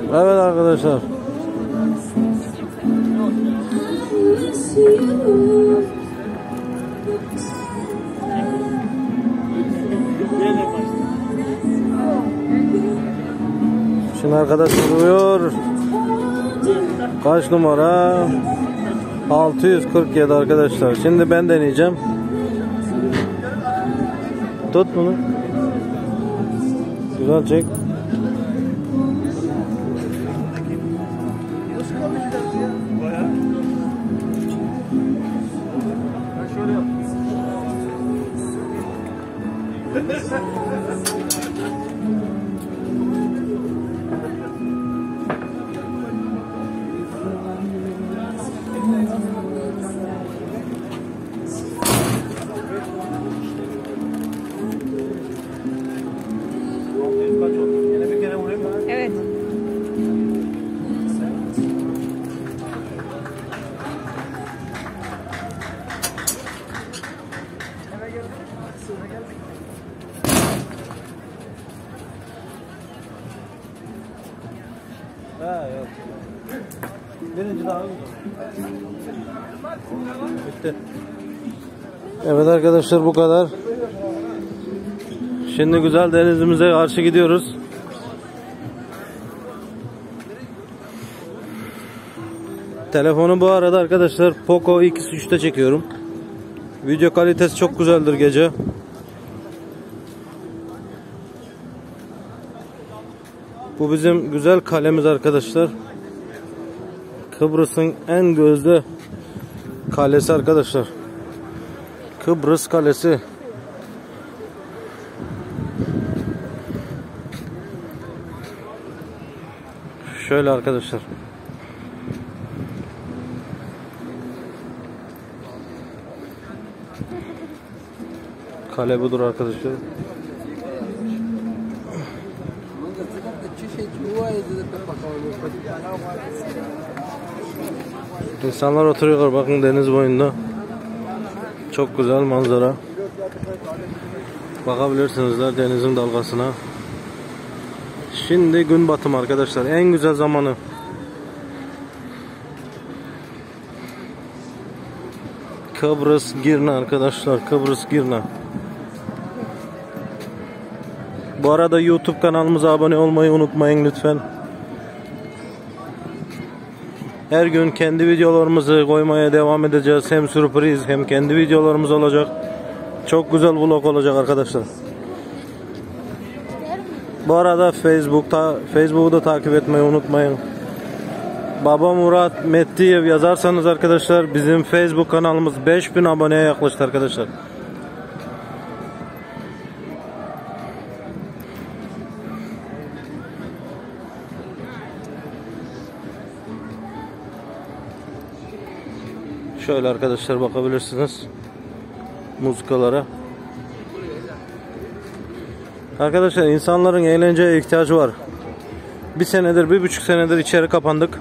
Evet arkadaşlar. Şimdi arkadaş vuruyor. Kaç numara? 647 arkadaşlar. Şimdi ben deneyeceğim. Tut bunu. Güzel çek. Evet. Ha yok. Birinci daha bitti. Evet arkadaşlar, bu kadar. Şimdi güzel denizimize karşı gidiyoruz. Telefonu bu arada arkadaşlar Poco X3'te çekiyorum. Video kalitesi çok güzeldir gece. Bu bizim güzel kalemiz arkadaşlar. Kıbrıs'ın en gözde kalesi arkadaşlar. Kıbrıs Kalesi. Şöyle arkadaşlar. Kale budur arkadaşlar. İnsanlar oturuyorlar, bakın deniz boyunda. Çok güzel manzara. Bakabilirsiniz denizin dalgasına. Şimdi gün batımı arkadaşlar. En güzel zamanı. Kıbrıs Girne arkadaşlar. Kıbrıs Girne. Bu arada YouTube kanalımıza abone olmayı unutmayın lütfen. Her gün kendi videolarımızı koymaya devam edeceğiz. Hem sürpriz hem kendi videolarımız olacak. Çok güzel vlog olacak arkadaşlar. Bu arada Facebook'u da takip etmeyi unutmayın. Baba Murat Mettiyev yazarsanız arkadaşlar, bizim Facebook kanalımız 5000 aboneye yaklaştı arkadaşlar. Şöyle arkadaşlar bakabilirsiniz muzikalara. Arkadaşlar insanların eğlenceye ihtiyacı var. Bir senedir, 1,5 senedir içeri kapandık.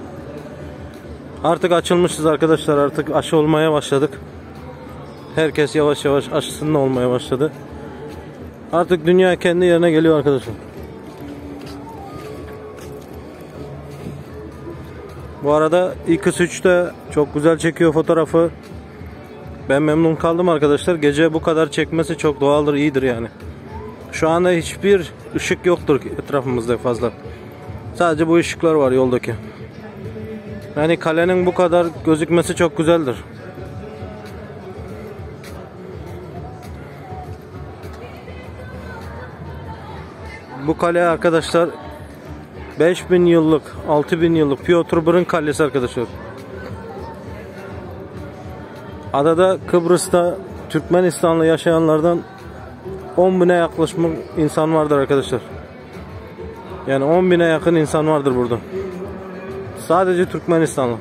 Artık açılmışız arkadaşlar. Artık aşı olmaya başladık. Herkes yavaş yavaş aşısında olmaya başladı. Artık dünya kendi yerine geliyor arkadaşlar. Bu arada X3'te çok güzel çekiyor fotoğrafı. Ben memnun kaldım arkadaşlar. Gece bu kadar çekmesi çok doğaldır, iyidir yani. Şu anda hiçbir ışık yoktur etrafımızda fazla. Sadece bu ışıklar var yoldaki. Yani kalenin bu kadar gözükmesi çok güzeldir. Bu kale arkadaşlar 5000 yıllık, 6000 yıllık Piotr Brın Kalesi arkadaşlar. Adada, Kıbrıs'ta Türkmenistan'la yaşayanlardan 10.000'e yaklaşık insan vardır arkadaşlar. Yani 10.000'e yakın insan vardır burada. Sadece Türkmenistanlı.